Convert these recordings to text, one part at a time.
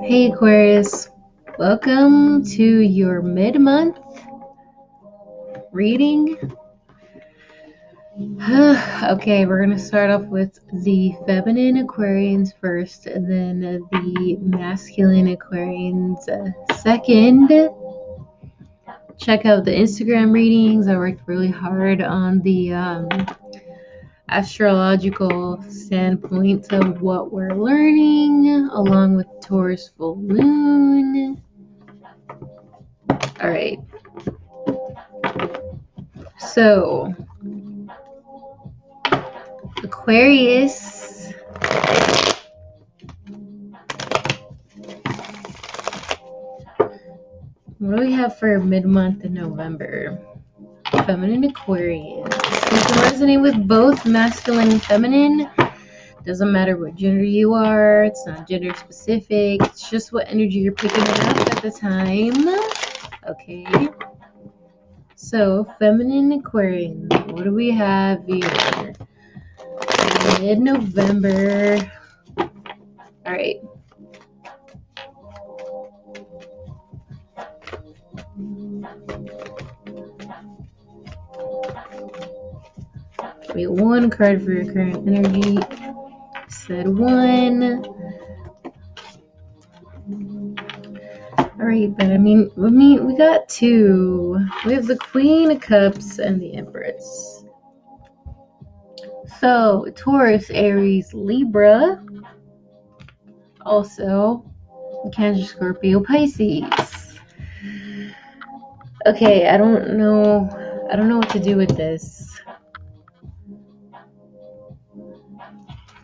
Hey Aquarius, welcome to your mid-month reading. Okay, we're going to start off with the feminine Aquarians first, and then the masculine Aquarians second. Check out the Instagram readings. I worked really hard on the astrological standpoint of what we're learning, along with Taurus full moon. All right. So, Aquarius. What do we have for mid-month in November? Feminine Aquarius. You can resonate with both masculine and feminine. Doesn't matter what gender you are. It's not gender specific. It's just what energy you're picking up at the time. Okay. So, feminine Aquarian. What do we have here? Mid-November. All right. Give me one card for your current energy. Said one. Alright, but I mean, we got two. We have the Queen of Cups and the Empress. So, Taurus, Aries, Libra. Also, Cancer, Scorpio, Pisces. Okay, I don't know what to do with this.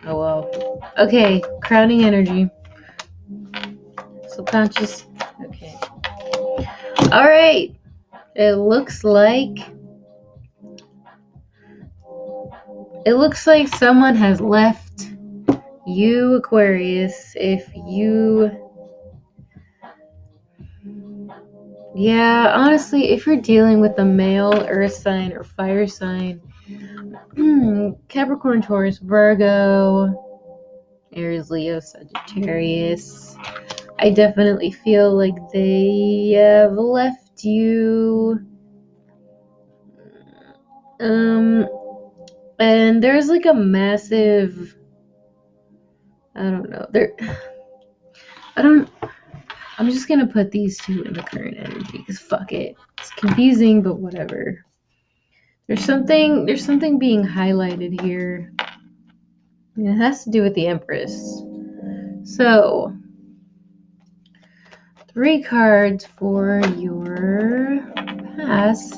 Oh well. Okay, crowning energy. Subconscious. Okay. Alright. It looks like someone has left you, Aquarius. Yeah, honestly, if you're dealing with a male earth sign or fire sign, Capricorn, Taurus, Virgo, Aries, Leo, Sagittarius, I definitely feel like they have left you. And there's like a massive, I don't know, I'm just gonna put these two in the current energy because fuck it. It's confusing, but whatever. There's something being highlighted here. It has to do with the Empress. So, 3 cards for your past.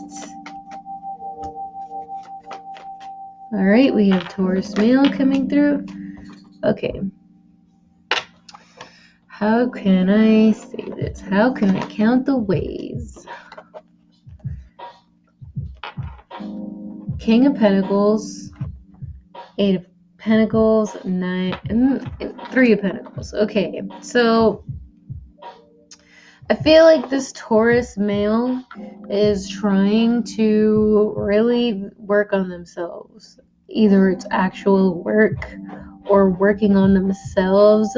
Alright, we have Taurus male coming through. Okay. How can I say this? How can I count the ways? King of Pentacles, 8 of Pentacles, 3 of Pentacles. Okay, so I feel like this Taurus male is trying to really work on themselves. Either it's actual work or working on themselves.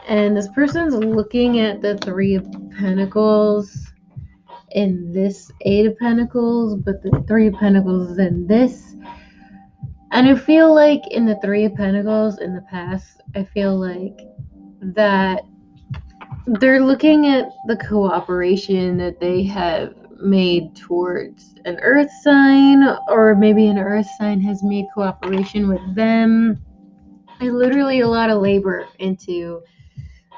And this person's looking at the 3 of Pentacles in this 8 of Pentacles, but the 3 of Pentacles is in this. And I feel like in the 3 of Pentacles in the past, I feel like that they're looking at the cooperation that they have made towards an earth sign, or maybe an earth sign has made cooperation with them. And literally a lot of labor into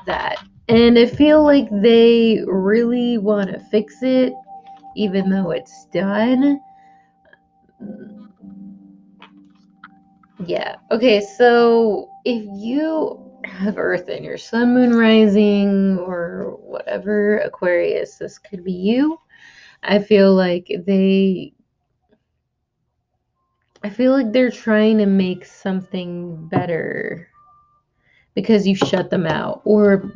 that. And I feel like they really want to fix it, even though it's done. Yeah. Okay, so if you have Earth in your Sun, Moon, Rising, or whatever Aquarius, this could be you. I feel like they're trying to make something better because you shut them out, or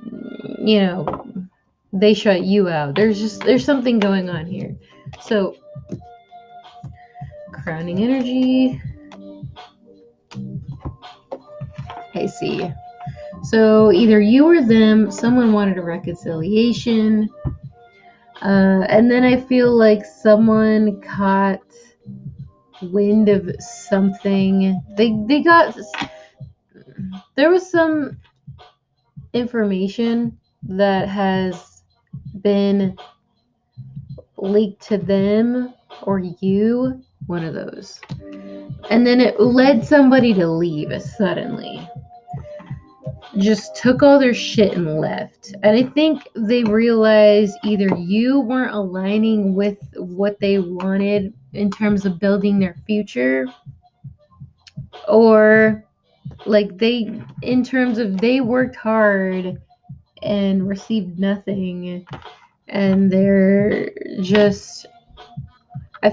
they shut you out. There's something going on here. So, crowning energy. I see. So either you or them, someone wanted a reconciliation. And then I feel like someone caught wind of something. There was some information that has been leaked to them or you, one of those. And then it led somebody to leave suddenly. Just took all their shit and left. And I think they realized either you weren't aligning with what they wanted in terms of building their future, or like in terms of they worked hard and received nothing, and I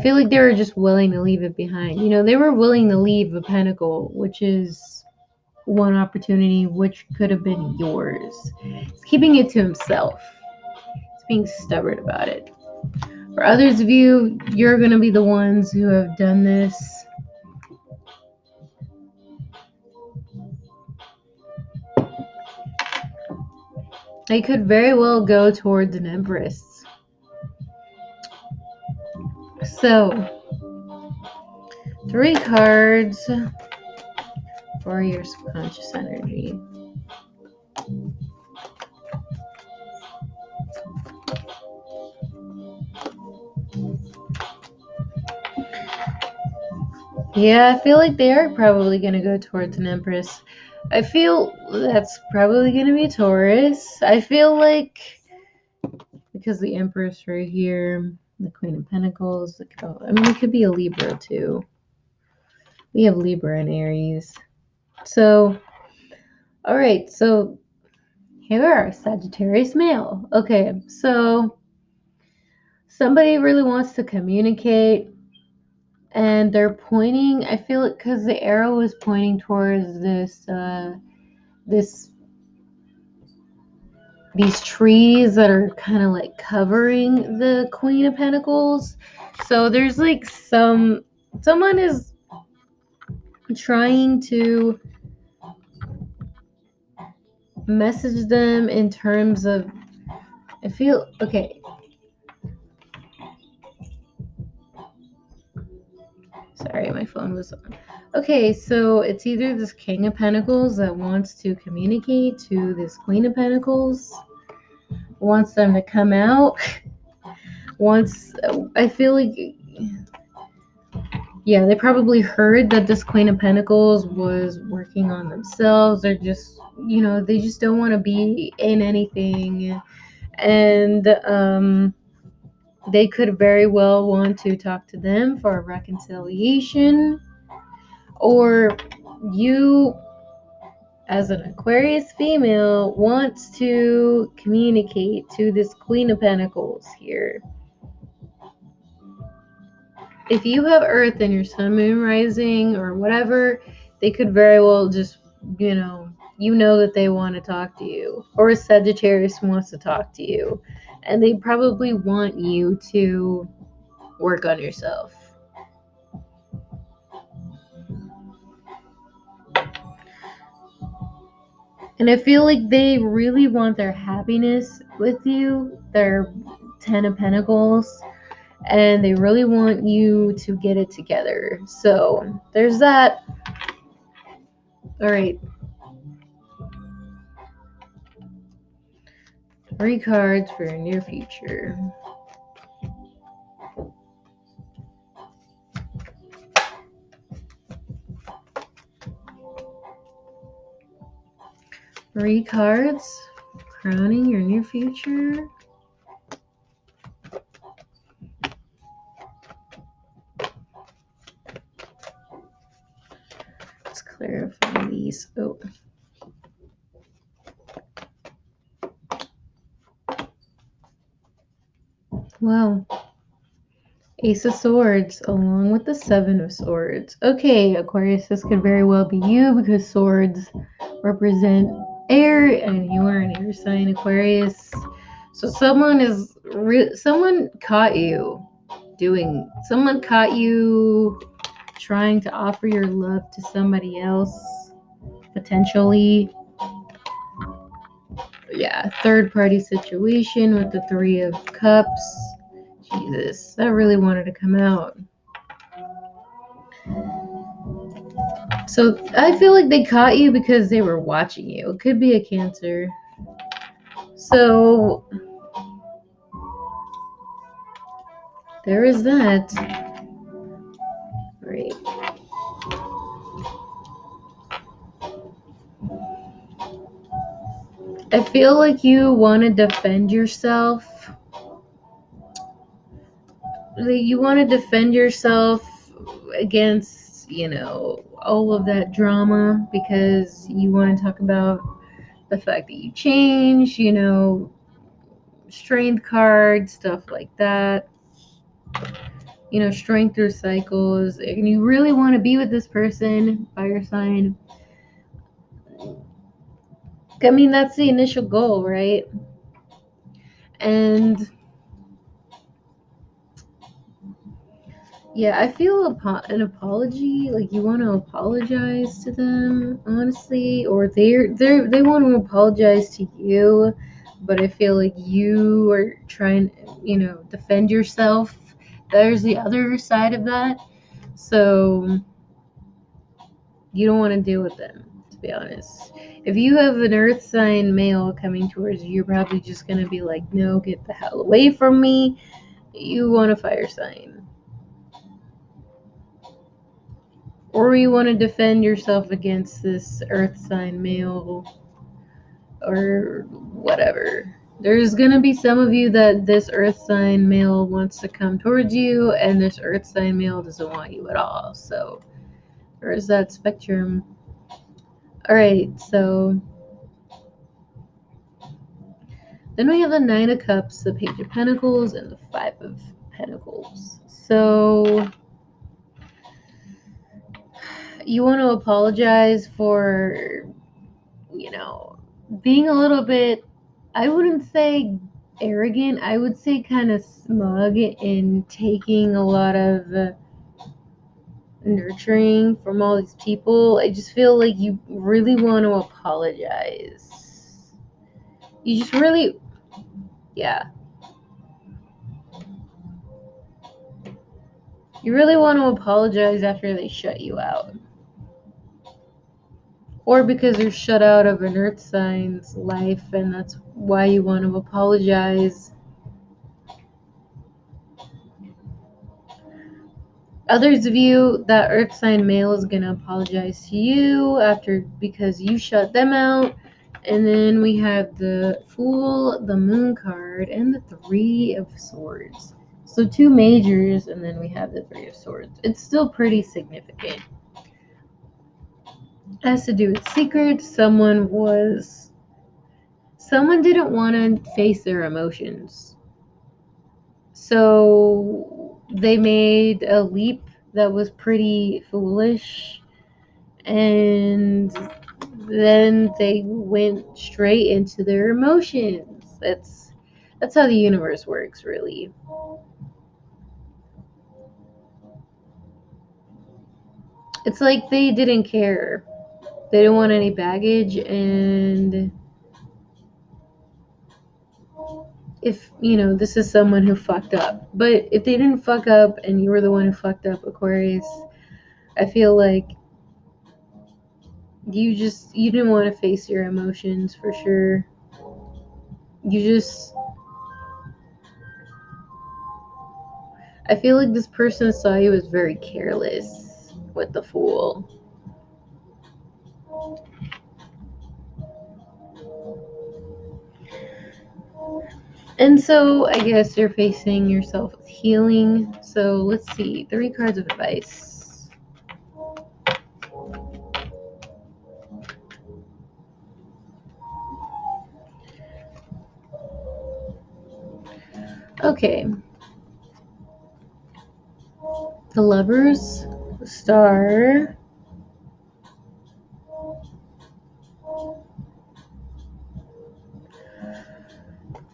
feel like they were just willing to leave it behind. They were willing to leave a pentacle, which is one opportunity which could have been yours. He's keeping it to himself. He's being stubborn about it. For others of you, you're going to be the ones who have done this. They could very well go towards an Empress. So, 3 cards for your subconscious energy. Yeah, I feel like they are probably going to go towards an Empress. I feel that's probably going to be Taurus. I feel like because the Empress right here, the Queen of Pentacles, it could be a Libra too. We have Libra and Aries. So, all right, so here we are, Sagittarius male. Okay, so somebody really wants to communicate, and they're pointing, I feel it because the arrow is pointing towards these trees that are kind of like covering the Queen of Pentacles. So there's like someone is trying to message them in terms of, I feel, okay. Sorry, my phone was on. Okay, so it's either this King of Pentacles that wants to communicate to this Queen of Pentacles, wants them to come out, I feel like, yeah, they probably heard that this Queen of Pentacles was working on themselves. They're just, they just don't want to be in anything. And they could very well want to talk to them for a reconciliation. Or you, as an Aquarius female, wants to communicate to this Queen of Pentacles here. If you have Earth in your Sun, Moon, Rising, or whatever, they could very well just, that they want to talk to you. Or a Sagittarius wants to talk to you. And they probably want you to work on yourself. And I feel like they really want their happiness with you, their 10 of Pentacles, and they really want you to get it together. So there's that. All right. 3 cards for your near future. Three cards crowning your near future. Let's clarify these. Oh. Wow. Ace of Swords along with the Seven of Swords. Okay, Aquarius, this could very well be you because swords represent air and you are an air sign, Aquarius. So someone caught you trying to offer your love to somebody else, potentially. yeah, third party situation with the Three of Cups. Jesus, that really wanted to come out. So I feel like they caught you because they were watching you. It could be a Cancer. So there is that. Right. I feel like you want to defend yourself. You want to defend yourself against, all of that drama because you want to talk about the fact that you change, strength card, stuff like that. Strength through cycles, and you really want to be with this person, fire sign. I mean, that's the initial goal, right? And yeah, I feel an apology, like you want to apologize to them, honestly, or they want to apologize to you, but I feel like you are trying, defend yourself. There's the other side of that. So you don't want to deal with them, to be honest. If you have an earth sign male coming towards you, you're probably just going to be like, no, get the hell away from me. You want a fire sign. Or you want to defend yourself against this earth sign male or whatever. There's going to be some of you that this earth sign male wants to come towards you, and this earth sign male doesn't want you at all. So there's that spectrum. Alright, so then we have the Nine of Cups, the Page of Pentacles, and the Five of Pentacles. So you want to apologize for, being a little bit, I wouldn't say arrogant, I would say kind of smug in taking a lot of nurturing from all these people. I just feel like you really want to apologize. You just really, yeah. You really want to apologize after they shut you out. Or because you're shut out of an earth sign's life and that's why you want to apologize. Others of you, that earth sign male is going to apologize to you because you shut them out. And then we have the Fool, the Moon card, and the Three of Swords. So 2 majors, and then we have the Three of Swords. It's still pretty significant. It has to do with secrets. Someone didn't want to face their emotions. So they made a leap that was pretty foolish, and then they went straight into their emotions. That's how the universe works, really. It's like they didn't care. They didn't want any baggage, and if, this is someone who fucked up. But if they didn't fuck up and you were the one who fucked up, Aquarius, I feel like you didn't want to face your emotions for sure. I feel like this person saw you as very careless with the Fool. And so I guess you're facing yourself with healing. So let's see. 3 cards of advice. Okay. The Lovers, the Star,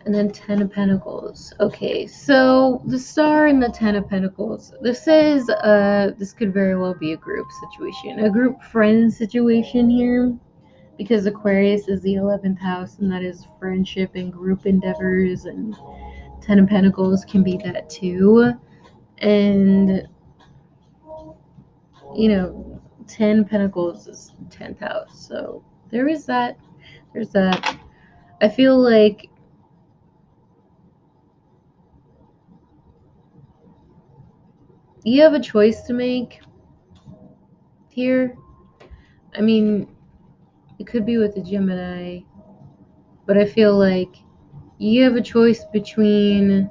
and then 10 of Pentacles. Okay, so the Star and the 10 of Pentacles. This could very well be a group situation, a group friend situation here. because Aquarius is the 11th house, and that is friendship and group endeavors, and Ten of Pentacles can be that too. And, you know, 10 Pentacles is 10th house. So there is that. There's that. I feel like you have a choice to make here. I mean, it could be with the Gemini, but I feel like you have a choice between,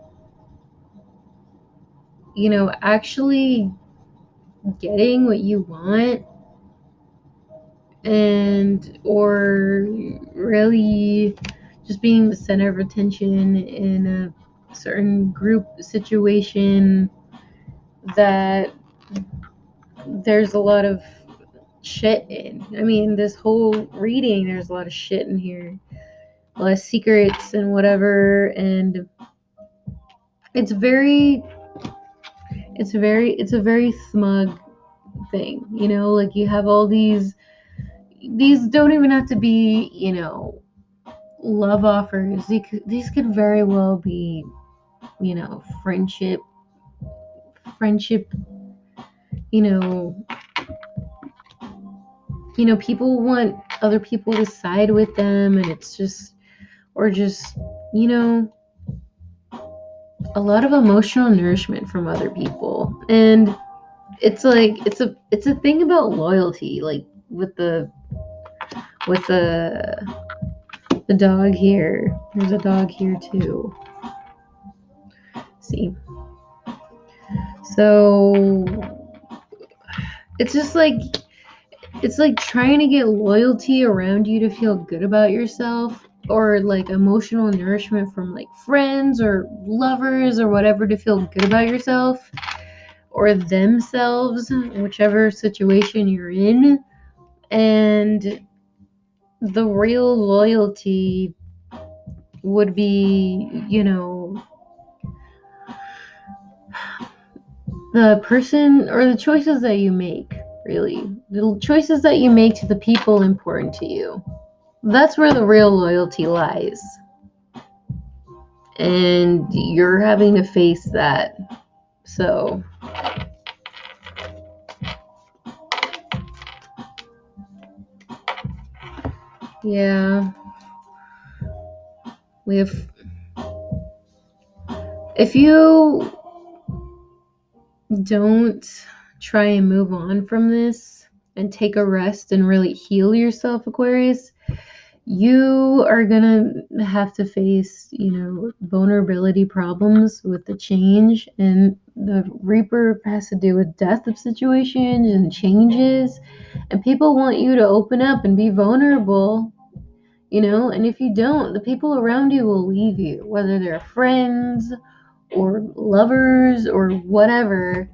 you know, actually getting what you want and or really just being the center of attention in a certain group situation that there's a lot of shit in. I mean, this whole reading, there's a lot of shit in here, a lot of secrets and whatever, and it's a very smug thing, you know, like you have all these don't even have to be, you know, love offers. These could very well be, you know, friendship, you know, people want other people to side with them, and it's just, or just, you know, a lot of emotional nourishment from other people. And it's like it's a thing about loyalty, like with the dog here. There's a dog here too. See, so it's just like it's like trying to get loyalty around you to feel good about yourself, or like emotional nourishment from like friends or lovers or whatever to feel good about yourself or themselves, whichever situation you're in. And the real loyalty would be, you know, the person or the choices that you make, really. The choices that you make to the people important to you. That's where the real loyalty lies. And you're having to face that. So, yeah. We have. If you don't try and move on from this and take a rest and really heal yourself, Aquarius, you are gonna have to face, you know, vulnerability problems with the change. And the Reaper has to do with death of situations and changes, and people want you to open up and be vulnerable, you know. And if you don't, the people around you will leave you, whether they're friends or lovers or whatever.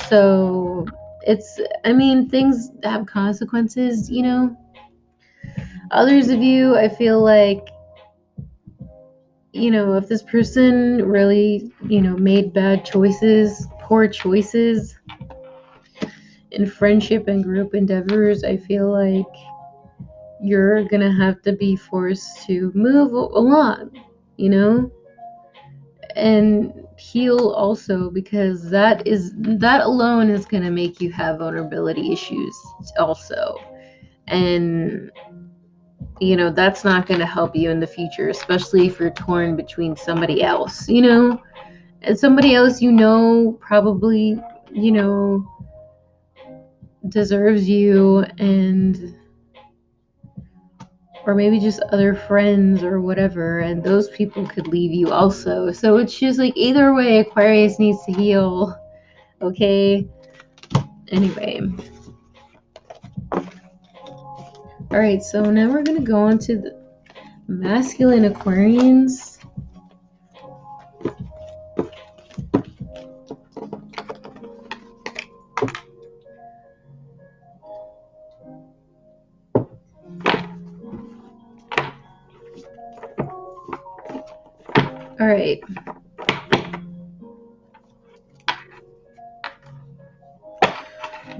So it's, I mean, things have consequences, you know. Others of you, I feel like, you know, if this person really, you know, made bad choices, poor choices in friendship and group endeavors, I feel like you're gonna have to be forced to move along, you know, and heal also, because that alone is gonna make you have vulnerability issues also. And you know, that's not going to help you in the future, especially if you're torn between somebody else, you know, and somebody else, you know, probably, you know, deserves you, and or maybe just other friends or whatever, and those people could leave you also. So it's just like either way, Aquarius needs to heal. Okay. Anyway. All right, so now we're going to go on to the masculine Aquarians. All right.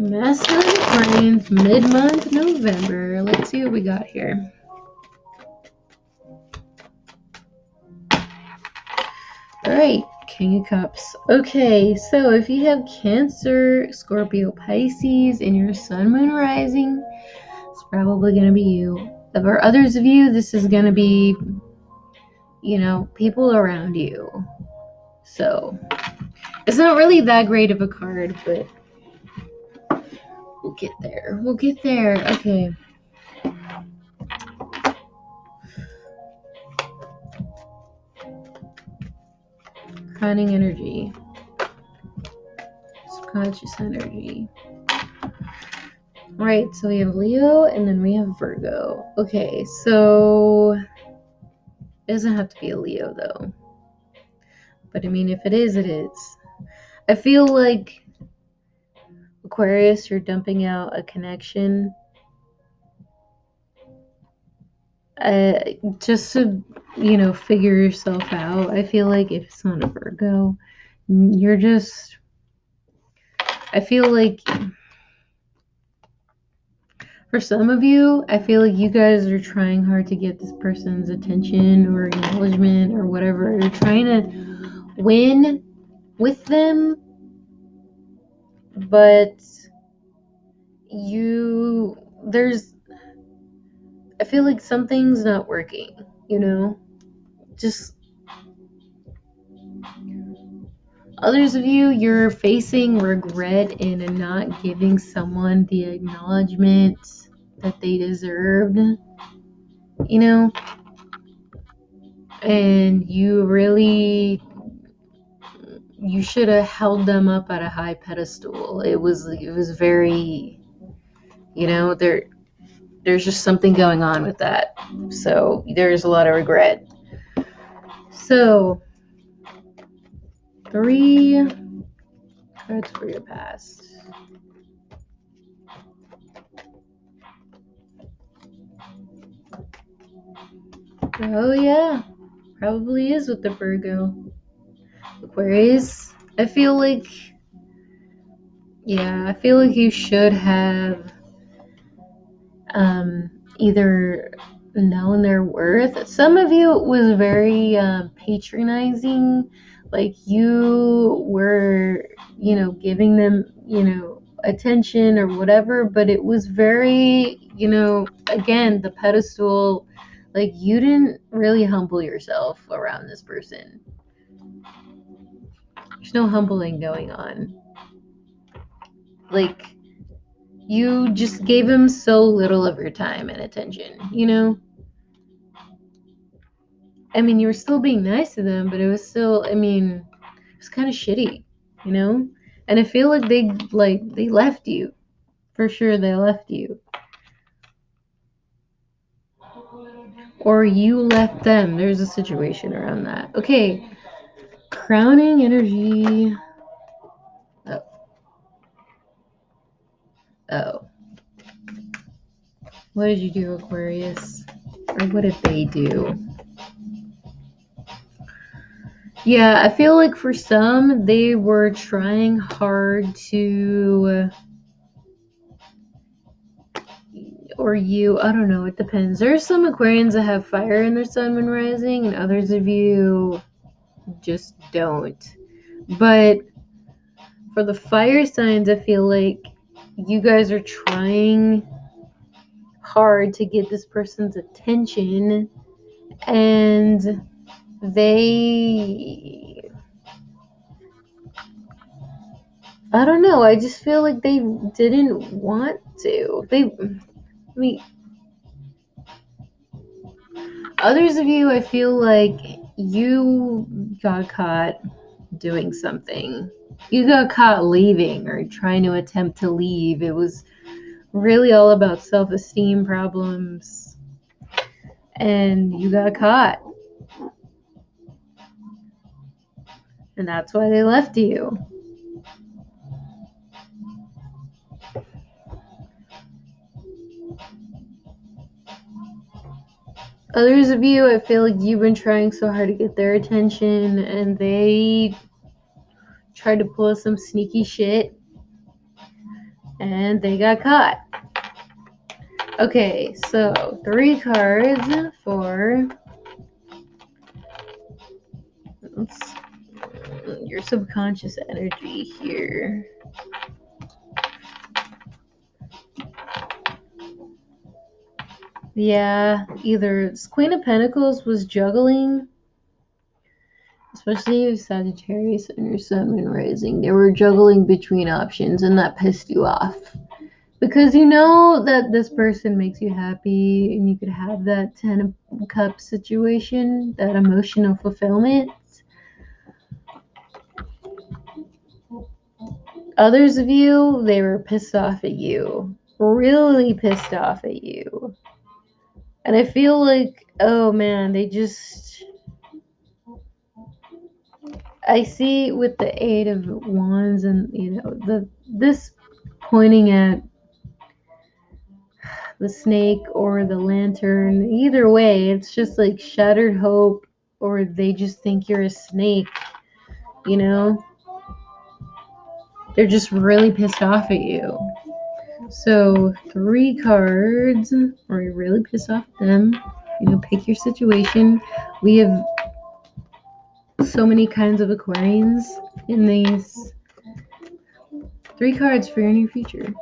Masculine Aquarians, mid-month November. Let's see what we got here. Alright, King of Cups. Okay, so if you have Cancer, Scorpio, Pisces in your Sun, Moon, Rising, it's probably going to be you. For others of you, this is going to be, people around you. So, it's not really that great of a card, but we'll get there. We'll get there. Okay. Crowning energy. Subconscious energy. Alright, so we have Leo and then we have Virgo. Okay, so it doesn't have to be a Leo though. But I mean, if it is, it is. I feel like Aquarius, you're dumping out a connection. Just to, figure yourself out. I feel like if it's not a Virgo, you're just, I feel like for some of you, I feel like you guys are trying hard to get this person's attention or acknowledgement or whatever. You're trying to win with them, but I feel like something's not working, just others of you, you're facing regret in not giving someone the acknowledgement that they deserved, and you should have held them up at a high pedestal. It was very, there's just something going on with that. So there's a lot of regret. So 3 cards for your past. Oh yeah, probably is with the Virgo. Aquarius, I feel like you should have either known their worth. Some of you, it was very patronizing, like you were, giving them, attention or whatever, but it was very, again, the pedestal, like you didn't really humble yourself around this person. There's no humbling going on. Like, you just gave him so little of your time and attention, I mean, you were still being nice to them, but it was still, I mean, it was kind of shitty, And I feel like they left you. For sure, they left you. Or you left them. There's a situation around that. Okay. Crowning energy. Oh. What did you do, Aquarius? Or what did they do? Yeah, I feel like for some, they were trying hard to, I don't know, it depends. There's some Aquarians that have fire in their sun, moon, rising, and others of you just don't. But for the fire signs, I feel like you guys are trying hard to get this person's attention, and I don't know, I just feel like they didn't want to. Others of you, I feel like you got caught doing something. You got caught leaving or trying to attempt to leave. It was really all about self-esteem problems. And you got caught. And that's why they left you. Others of you, I feel like you've been trying so hard to get their attention, and they tried to pull some sneaky shit. And they got caught. Okay, so 3 cards for your subconscious energy here. Yeah, either Queen of Pentacles was juggling, especially if Sagittarius and your Sun and Rising. They were juggling between options, and that pissed you off. Because you know that this person makes you happy, and you could have that 10 of Cups situation, that emotional fulfillment. Others of you, they were pissed off at you. Really pissed off at you. And I feel like, oh man, I see with the 8 of Wands and, this pointing at the snake or the lantern. Either way, it's just like shattered hope, or they just think you're a snake, you know? They're just really pissed off at you. So 3 cards, or you're really pissed off at them. Pick your situation. We have so many kinds of Aquarians in these 3 cards for your near future.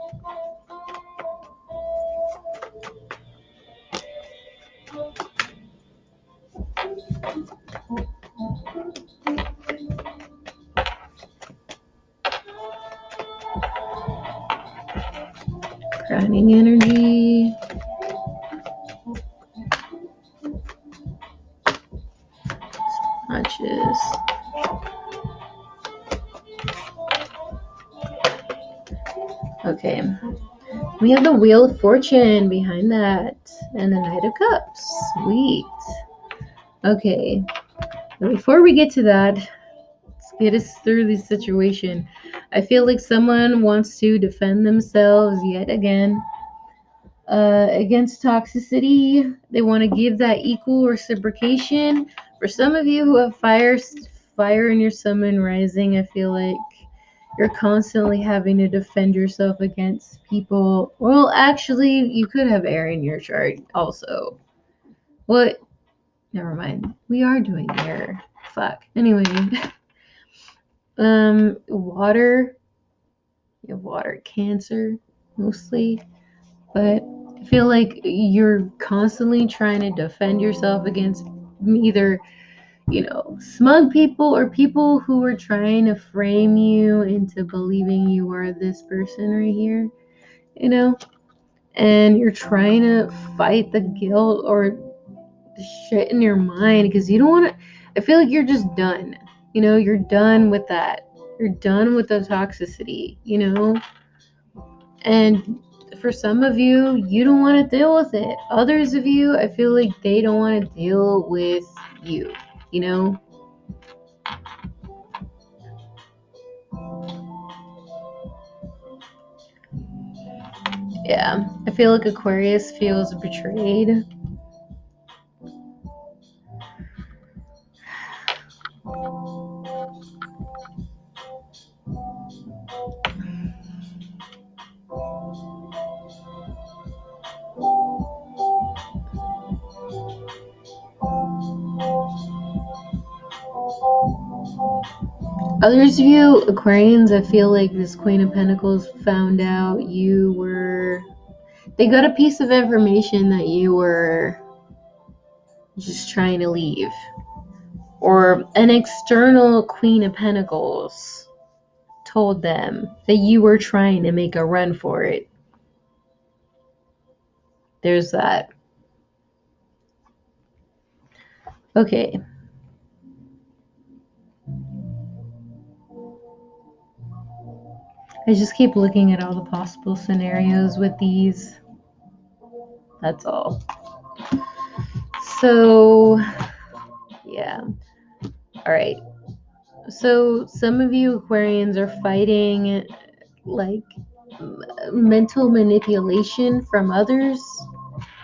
Crowning energy. Matches. Okay. We have the Wheel of Fortune behind that. And the Knight of Cups. Sweet. Okay. But before we get to that, let's get us through this situation. I feel like someone wants to defend themselves yet again against toxicity. They want to give that equal reciprocation. For some of you who have fire in your Sun and Rising, I feel like you're constantly having to defend yourself against people. Well, actually, you could have air in your chart also. What? Never mind. We are doing air. Fuck. Anyway. Water. You have water, Cancer, mostly. But I feel like you're constantly trying to defend yourself against either, smug people or people who are trying to frame you into believing you are this person right here, and you're trying to fight the guilt or the shit in your mind because you don't want to. I feel like you're just done. You're done with that. You're done with the toxicity, and for some of you, you don't want to deal with it. Others of you, I feel like they don't want to deal with you, Yeah, I feel like Aquarius feels betrayed. Others of you, Aquarians, I feel like this Queen of Pentacles found out they got a piece of information that you were just trying to leave. Or an external Queen of Pentacles told them that you were trying to make a run for it. There's that. Okay. I just keep looking at all the possible scenarios with these. That's all. So, yeah. All right. So, some of you Aquarians are fighting like mental manipulation from others,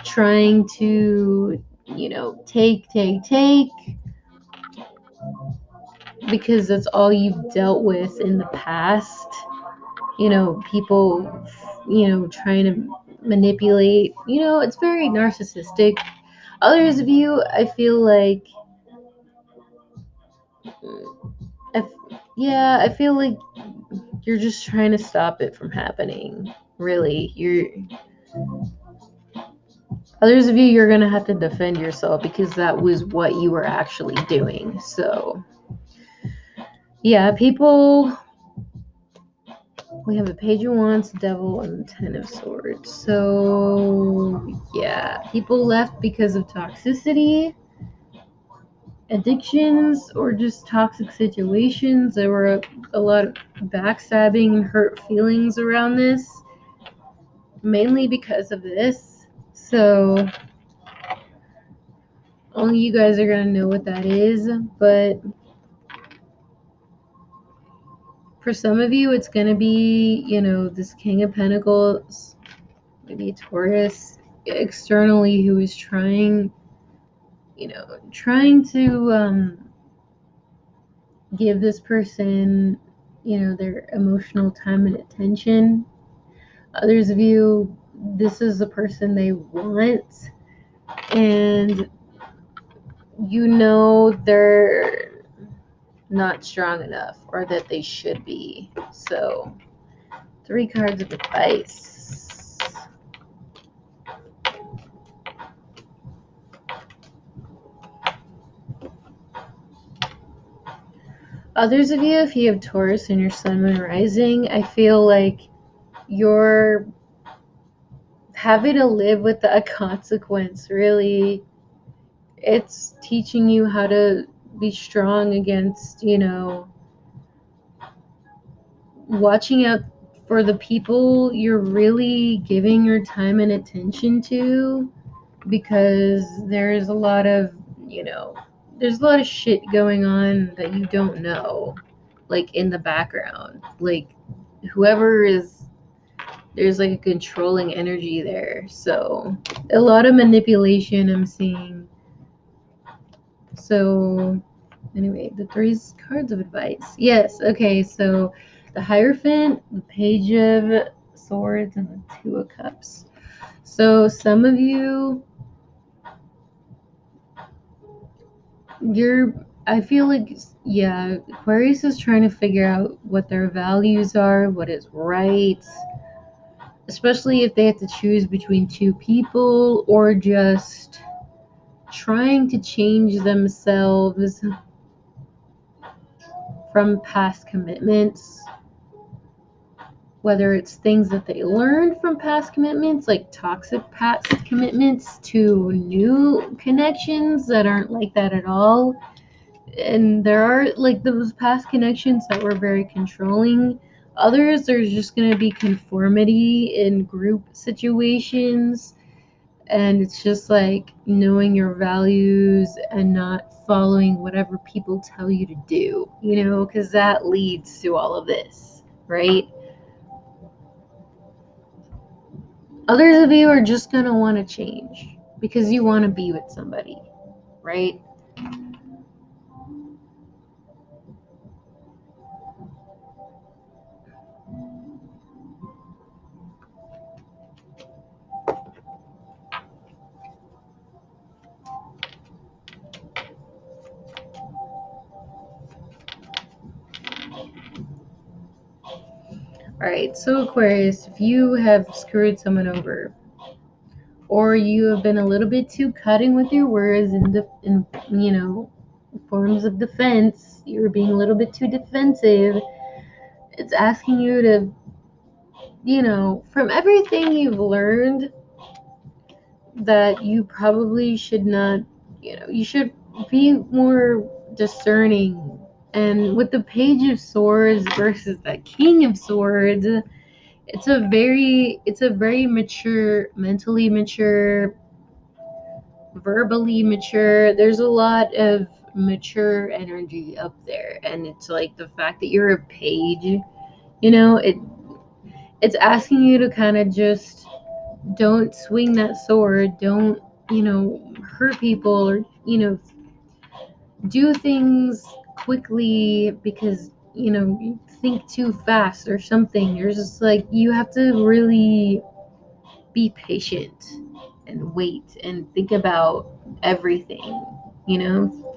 trying to, take, because that's all you've dealt with in the past. people, trying to manipulate. It's very narcissistic. Others of you, I feel like, I, yeah, I feel like you're just trying to stop it from happening. Really, others of you, you're gonna have to defend yourself because that was what you were actually doing. So, yeah, people. We have the Page of Wands, Devil, and the Ten of Swords. So, yeah, people left because of toxicity, addictions, or just toxic situations. There were a lot of backstabbing and hurt feelings around this, mainly because of this. So, only you guys are going to know what that is. But for some of you, it's going to be, this King of Pentacles, maybe Taurus, externally, who is trying to give this person, their emotional time and attention. Others of you, this is the person they want, and they're not strong enough, or that they should be. So, 3 cards of advice. Others of you, if you have Taurus in your sun, moon, rising, I feel like you're having to live with the consequence. Really, it's teaching you how to be strong against, watching out for the people you're really giving your time and attention to, because there's a lot of, shit going on that you don't know, like, in the background. Like, whoever is, there's like a controlling energy there. So, a lot of manipulation I'm seeing. So, anyway, the 3 cards of advice. Yes, okay, so the Hierophant, the Page of Swords, and the 2 of Cups. So, some of you, I feel like, yeah, Aquarius is trying to figure out what their values are, what is right, especially if they have to choose between 2 people, or just trying to change themselves from past commitments, whether it's things that they learned from past commitments, like toxic past commitments, to new connections that aren't like that at all. And there are, like, those past connections that were very controlling. Others, there's just going to be conformity in group situations, and it's just like knowing your values and not following whatever people tell you to do, because that leads to all of this, right? Others of you are just going to want to change because you want to be with somebody, right? All right, so Aquarius, if you have screwed someone over, or you have been a little bit too cutting with your words in forms of defense, you're being a little bit too defensive. It's asking you to, from everything you've learned, that you probably should not, you should be more discerning. And with the Page of Swords versus the King of Swords, it's a very mature, mentally mature, verbally mature. There's a lot of mature energy up there, and it's like the fact that you're a page, it's asking you to kind of just don't swing that sword, don't, hurt people, or, do things quickly, because you think too fast or something. You're just like, you have to really be patient and wait and think about everything,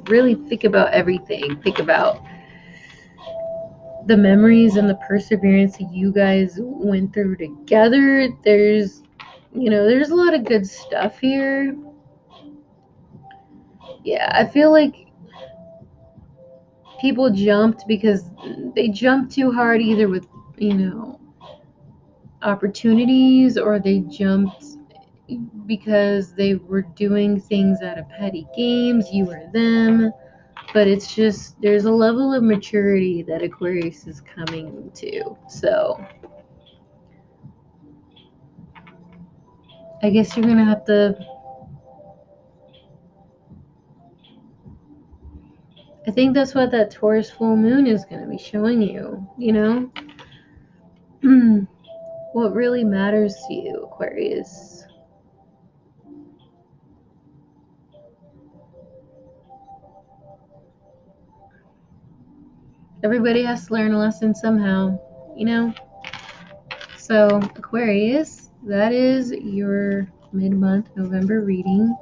really think about everything. Think about the memories and the perseverance that you guys went through together. There's a lot of good stuff here. Yeah, I feel like people jumped because they jumped too hard, either with, opportunities, or they jumped because they were doing things out of petty games, you or them. But it's just, there's a level of maturity that Aquarius is coming to. So I guess you're gonna have to, I think that's what that Taurus full moon is gonna be showing you, what really matters to you, Aquarius. Everybody has to learn a lesson somehow, you know? So, Aquarius, that is your mid-month November reading.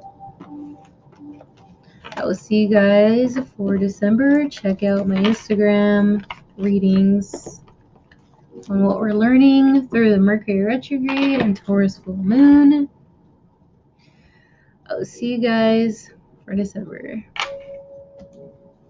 I will see you guys for December. Check out my Instagram readings on what we're learning through the Mercury retrograde and Taurus full moon. I will see you guys for December.